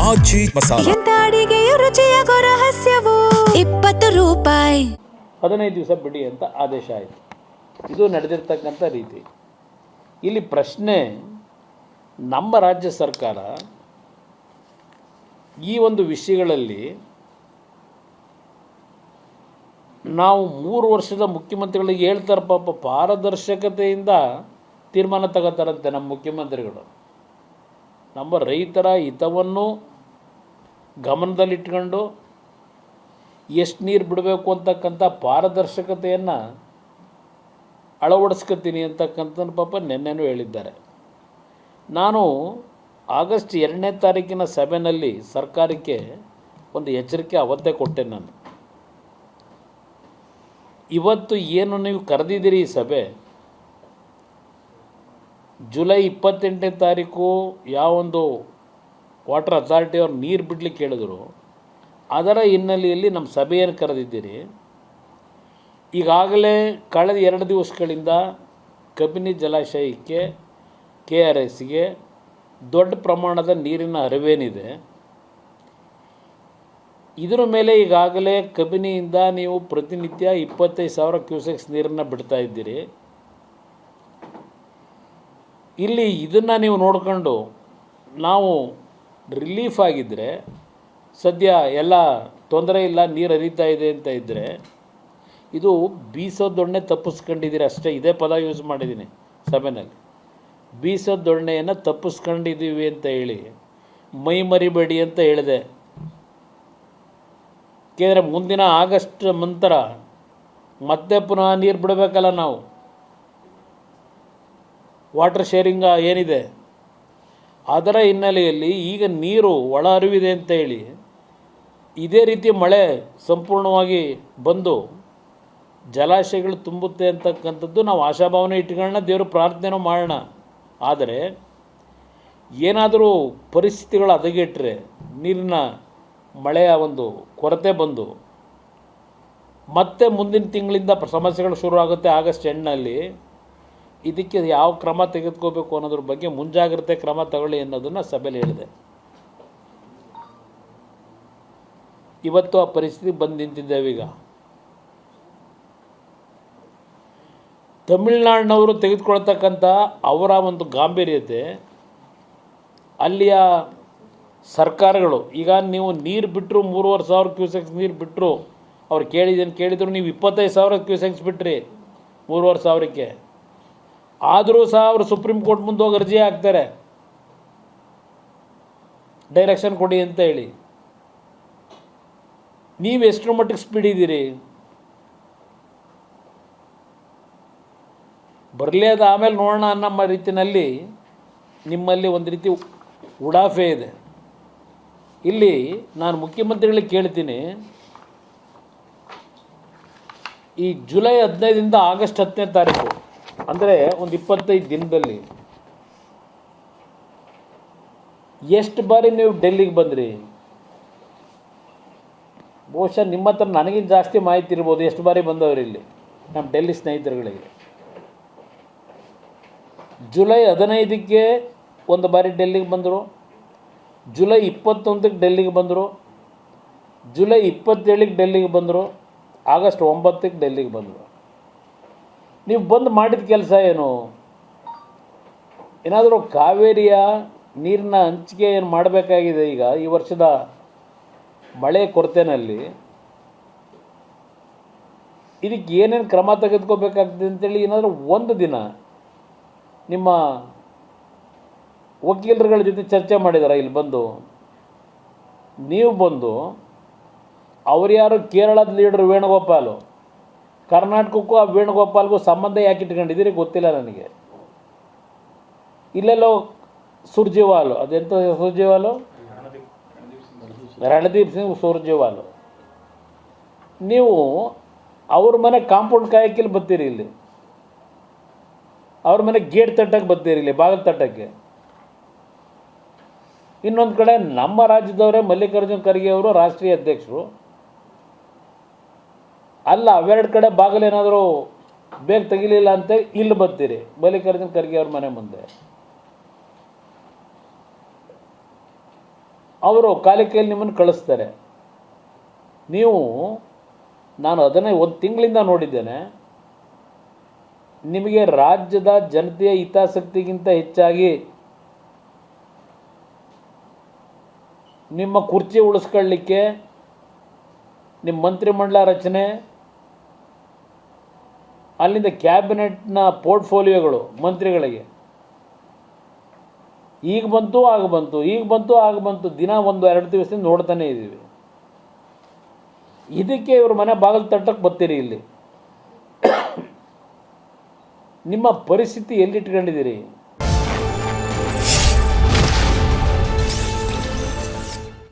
ಆಚಿ ಮಸಾಲ. ಎಂತ ಅಡಿಗೆಯ ರುಚಿಯಾಗೋ ರಹಸ್ಯವು 20 ರೂಪಾಯಿ. 15 ದಿವಸ ಬಿಡಿ ಅಂತ ಆದೇಶ ಆಯಿತು. ಇದು ನಡೆದಿರ್ತಕ್ಕಂಥ ರೀತಿ. ಇಲ್ಲಿ ಪ್ರಶ್ನೆ, ನಮ್ಮ ರಾಜ್ಯ ಸರ್ಕಾರ ಈ ಒಂದು ವಿಷಯಗಳಲ್ಲಿ ನಾವು 3 ವರ್ಷದ ಮುಖ್ಯಮಂತ್ರಿಗಳಿಗೆ ಹೇಳ್ತಾರೆ, ಪಾಪ ಪಾರದರ್ಶಕತೆಯಿಂದ ತೀರ್ಮಾನ ತಗೋತಾರಂತೆ ನಮ್ಮ ಮುಖ್ಯಮಂತ್ರಿಗಳು. ನಮ್ಮ ರೈತರ ಹಿತವನ್ನು ಗಮನದಲ್ಲಿಟ್ಕೊಂಡು ಎಷ್ಟು ನೀರು ಬಿಡಬೇಕು ಅಂತಕ್ಕಂಥ ಪಾರದರ್ಶಕತೆಯನ್ನು ಅಳವಡಿಸ್ಕೊತೀನಿ ಅಂತಕ್ಕಂಥ ಪಾಪ ನೆನ್ನೆನೂ ಹೇಳಿದ್ದಾರೆ. ನಾನು ಆಗಸ್ಟ್ 2ನೇ ತಾರೀಕಿನ ಸಭೆಯಲ್ಲಿ ಸರ್ಕಾರಕ್ಕೆ ಒಂದು ಎಚ್ಚರಿಕೆ ಅವತ್ತೇ ಕೊಟ್ಟೆ. ನಾನು ಇವತ್ತು ಏನು ನೀವು ಕರೆದಿದ್ದೀರಿ ಈ ಸಭೆ, ಜುಲೈ 28ನೇ ತಾರೀಕು ಯಾವೊಂದು ವಾಟರ್ ಅಥಾರಿಟಿಯವ್ರು ನೀರು ಬಿಡಲಿಕ್ಕೆ ಹೇಳಿದ್ರು, ಅದರ ಹಿನ್ನೆಲೆಯಲ್ಲಿ ನಮ್ಮ ಸಭೆಯನ್ನು ಕರೆದಿದ್ದೀರಿ. ಈಗಾಗಲೇ ಕಳೆದ 2 ದಿವಸಗಳಿಂದ ಕಬಿನಿ ಜಲಾಶಯಕ್ಕೆ KRSಗೆ ದೊಡ್ಡ ಪ್ರಮಾಣದ ನೀರಿನ ಹರಿವೇನಿದೆ. ಇದರ ಮೇಲೆ ಈಗಾಗಲೇ ಕಬಿನಿಯಿಂದ ನೀವು ಪ್ರತಿನಿತ್ಯ 25,000 ಕ್ಯೂಸೆಕ್ಸ್ ನೀರನ್ನು ಬಿಡ್ತಾ ಇದ್ದೀರಿ. ಇಲ್ಲಿ ಇದನ್ನು ನೀವು ನೋಡಿಕೊಂಡು ನಾವು ರಿಲೀಫ್ ಆಗಿದ್ದರೆ, ಸದ್ಯ ಎಲ್ಲ ತೊಂದರೆ ಇಲ್ಲ, ನೀರು ಹರಿತಾ ಇದೆ ಅಂತ ಇದ್ದರೆ, ಇದು ಬೀಸೋದೊಣ್ಣೆ ತಪ್ಪಿಸ್ಕೊಂಡಿದ್ದೀರಿ ಅಷ್ಟೇ. ಇದೇ ಪದ ಯೂಸ್ ಮಾಡಿದ್ದೀನಿ ಸಭೆಯಲ್ಲಿ. ಬೀಸೋದೊಣ್ಣೆಯನ್ನು ತಪ್ಪಿಸ್ಕೊಂಡಿದ್ದೀವಿ ಅಂತ ಹೇಳಿ ಮೈ ಮರಿಬೇಡಿ ಅಂತ ಹೇಳಿದೆ. ಏಕೆಂದರೆ ಮುಂದಿನ ಆಗಸ್ಟ್ ನಂತರ ಮತ್ತೆ ಪುನಃ ನೀರು ಬಿಡಬೇಕಲ್ಲ ನಾವು. ವಾಟರ್ ಶೇರಿಂಗ್ ಏನಿದೆ ಅದರ ಹಿನ್ನೆಲೆಯಲ್ಲಿ ಈಗ ನೀರು ಒಳ ಹರಿವಿದೆ ಅಂತ ಹೇಳಿ ಇದೇ ರೀತಿ ಮಳೆ ಸಂಪೂರ್ಣವಾಗಿ ಬಂದು ಜಲಾಶಯಗಳು ತುಂಬುತ್ತೆ ಅಂತಕ್ಕಂಥದ್ದು ನಾವು ಆಶಾಭಾವನೆ ಇಟ್ಕೊಳ್ಳೋಣ, ದೇವರು ಪ್ರಾರ್ಥನೆನೂ ಮಾಡೋಣ. ಆದರೆ ಏನಾದರೂ ಪರಿಸ್ಥಿತಿಗಳು ಹದಗೆಟ್ಟರೆ, ನೀರಿನ ಮಳೆಯ ಒಂದು ಕೊರತೆ ಬಂದು ಮತ್ತೆ ಮುಂದಿನ ತಿಂಗಳಿಂದ ಸಮಸ್ಯೆಗಳು ಶುರು ಆಗುತ್ತೆ ಆಗಸ್ಟ್ ಎಂಡ್ನಲ್ಲಿ. ಇದಕ್ಕೆ ಯಾವ ಕ್ರಮ ತೆಗೆದುಕೋಬೇಕು ಅನ್ನೋದ್ರ ಬಗ್ಗೆ ಮುಂಜಾಗ್ರತೆ ಕ್ರಮ ತಗೊಳ್ಳಿ ಅನ್ನೋದನ್ನು ಸಭೆಯಲ್ಲಿ ಹೇಳಿದೆ. ಇವತ್ತು ಆ ಪರಿಸ್ಥಿತಿ ಬಂದು ನಿಂತಿದ್ದೇವೆ. ಈಗ ತಮಿಳುನಾಡಿನವರು ತೆಗೆದುಕೊಳ್ತಕ್ಕಂಥ ಅವರ ಒಂದು ಗಾಂಭೀರ್ಯತೆ, ಅಲ್ಲಿಯ ಸರ್ಕಾರಗಳು ಈಗ ನೀವು ನೀರು ಬಿಟ್ಟರು 3,500 ಕ್ಯೂಸೆಕ್ಸ್ ನೀರು ಬಿಟ್ಟರು, ಅವ್ರು ಕೇಳಿದ್ರು ನೀವು 25,000 ಕ್ಯೂಸೆಕ್ಸ್ ಬಿಟ್ರಿ 3,500ಕ್ಕೆ, ಆದರೂ ಸಹ ಅವರು ಸುಪ್ರೀಂ ಕೋರ್ಟ್ ಮುಂದೆ ಹೋಗಿ ಅರ್ಜಿ ಹಾಕ್ತಾರೆ ಡೈರೆಕ್ಷನ್ ಕೊಡಿ ಅಂತ ಹೇಳಿ. ನೀವು ಎಷ್ಟರ ಮಟ್ಟಿಗೆ ಸ್ಪೀಡ್ ಇದ್ದೀರಿ? ಬರಲಿ, ಅದು ಆಮೇಲೆ ನೋಡೋಣ ಅನ್ನೋ ರೀತಿಯಲ್ಲಿ ನಿಮ್ಮಲ್ಲಿ ಒಂದು ರೀತಿ ಉಡಾಫೆ ಇದೆ. ಇಲ್ಲಿ ನಾನು ಮುಖ್ಯಮಂತ್ರಿಗಳಿಗೆ ಕೇಳ್ತೀನಿ, ಈ ಜುಲೈ 15ರಿಂದ ಆಗಸ್ಟ್ 10ನೇ ತಾರೀಕು ಅಂದರೆ ಒಂದು 25 ದಿನದಲ್ಲಿ ಎಷ್ಟು ಬಾರಿ ನೀವು ಡೆಲ್ಲಿಗೆ ಬಂದ್ರಿ? ಬಹುಶಃ ನಿಮ್ಮ ಹತ್ರ ನನಗಿಂತ ಜಾಸ್ತಿ ಮಾಹಿತಿ ಇರ್ಬೋದು ಎಷ್ಟು ಬಾರಿ ಬಂದವರು ಇಲ್ಲಿ ನಮ್ಮ ಡೆಲ್ಲಿ ಸ್ನೇಹಿತರುಗಳಿಗೆ. ಜುಲೈ 15ಕ್ಕೆ ಒಂದು ಬಾರಿ ಡೆಲ್ಲಿಗೆ ಬಂದರು, ಜುಲೈ 21ಕ್ಕೆ ಡೆಲ್ಲಿಗೆ ಬಂದರು, ಜುಲೈ 27ಕ್ಕೆ ಡೆಲ್ಲಿಗೆ ಬಂದರು, ಆಗಸ್ಟ್ 9ಕ್ಕೆ ಡೆಲ್ಲಿಗೆ ಬಂದರು. ನೀವು ಬಂದು ಮಾಡಿದ ಕೆಲಸ ಏನು? ಏನಾದರೂ ಕಾವೇರಿಯ ನೀರಿನ ಹಂಚಿಕೆ ಏನು ಮಾಡಬೇಕಾಗಿದೆ ಈಗ ಈ ವರ್ಷದ ಮಳೆ ಕೊರತೆಯಲ್ಲಿ? ಇದಕ್ಕೆ ಏನೇನು ಕ್ರಮ ತೆಗೆದುಕೋಬೇಕಾಗ್ತದೆ ಅಂತೇಳಿ ಏನಾದರೂ ಒಂದು ದಿನ ನಿಮ್ಮ ವಕೀಲರುಗಳ ಜೊತೆ ಚರ್ಚೆ ಮಾಡಿದಾರ? ಇಲ್ಲಿ ಬಂದು ನೀವು ಬಂದು ಅವ್ರು ಯಾರು ಕೇರಳದ ಲೀಡರ್ ವೇಣುಗೋಪಾಲು, ಕರ್ನಾಟಕಕ್ಕೂ ಆ ವೇಣುಗೋಪಾಲ್ಗೂ ಸಂಬಂಧ ಯಾಕೆ ಇಟ್ಕೊಂಡಿದ್ದೀರಿ ಗೊತ್ತಿಲ್ಲ ನನಗೆ. ಇಲ್ಲೆಲ್ಲೋ ಸುರ್ಜೇವಾಲು, ಅದೆಂತ ಸುರ್ಜೇವಾಲು, ರಣದೀಪ್ ಸಿಂಗ್ ಸುರ್ಜೇವಾಲು, ನೀವು ಅವ್ರ ಮನೆ ಕಾಂಪೌಂಡ್ ಕಾಯಕ್ಕಿಲ್ಲಿ ಬರ್ತೀರಿ, ಇಲ್ಲಿ ಅವ್ರ ಮನೆ ಗೇಟ್ ತಟ್ಟಕ್ಕೆ ಬರ್ತೀರಿ, ಇಲ್ಲಿ ಬಾಗಿಲು ತಟ್ಟಕ್ಕೆ. ಇನ್ನೊಂದು ಕಡೆ ನಮ್ಮ ರಾಜ್ಯದವರೇ ಮಲ್ಲಿಕಾರ್ಜುನ್ ಖರ್ಗೆ ಅವರು ರಾಷ್ಟ್ರೀಯ ಅಧ್ಯಕ್ಷರು, ಅಲ್ಲ ಅವೆರಡು ಕಡೆ ಬಾಗಿಲೇನಾದರೂ ಬೇಗ ತೆಗಿಲಿಲ್ಲ ಅಂತ ಇಲ್ಲಿ ಬರ್ತೀರಿ ಮಲ್ಲಿಕಾರ್ಜುನ್ ಖರ್ಗೆ ಅವ್ರ ಮನೆ ಮುಂದೆ. ಅವರು ಖಾಲಿ ಕೈಯಲ್ಲಿ ನಿಮ್ಮನ್ನು ಕಳಿಸ್ತಾರೆ. ನೀವು ನಾನು ಅದನ್ನೇ ಒಂದು ತಿಂಗಳಿಂದ ನೋಡಿದ್ದೇನೆ. ನಿಮಗೆ ರಾಜ್ಯದ ಜನತೆಯ ಹಿತಾಸಕ್ತಿಗಿಂತ ಹೆಚ್ಚಾಗಿ ನಿಮ್ಮ ಕುರ್ಚಿ ಉಳಿಸ್ಕೊಳ್ಳಿಕ್ಕೆ, ನಿಮ್ಮ ಮಂತ್ರಿಮಂಡಲ ರಚನೆ, ಅಲ್ಲಿಂದ ಕ್ಯಾಬಿನೆಟ್ನ ಪೋರ್ಟ್ಫೋಲಿಯೋಗಳು ಮಂತ್ರಿಗಳಿಗೆ ಈಗ ಬಂತು ಆಗ ಬಂತು, ಈಗ ಬಂತು ಆಗ ಬಂತು, ದಿನ 1-2 ದಿವಸದಿಂದ ನೋಡ್ತಾನೆ ಇದ್ದೀವಿ. ಇದಕ್ಕೆ ಇವರು ಮನೆ ಬಾಗಿಲು ತಟ್ಟಕ್ಕೆ ಬರ್ತೀರಿ. ಇಲ್ಲಿ ನಿಮ್ಮ ಪರಿಸ್ಥಿತಿ ಎಲ್ಲಿಟ್ಕೊಂಡಿದ್ದೀರಿ?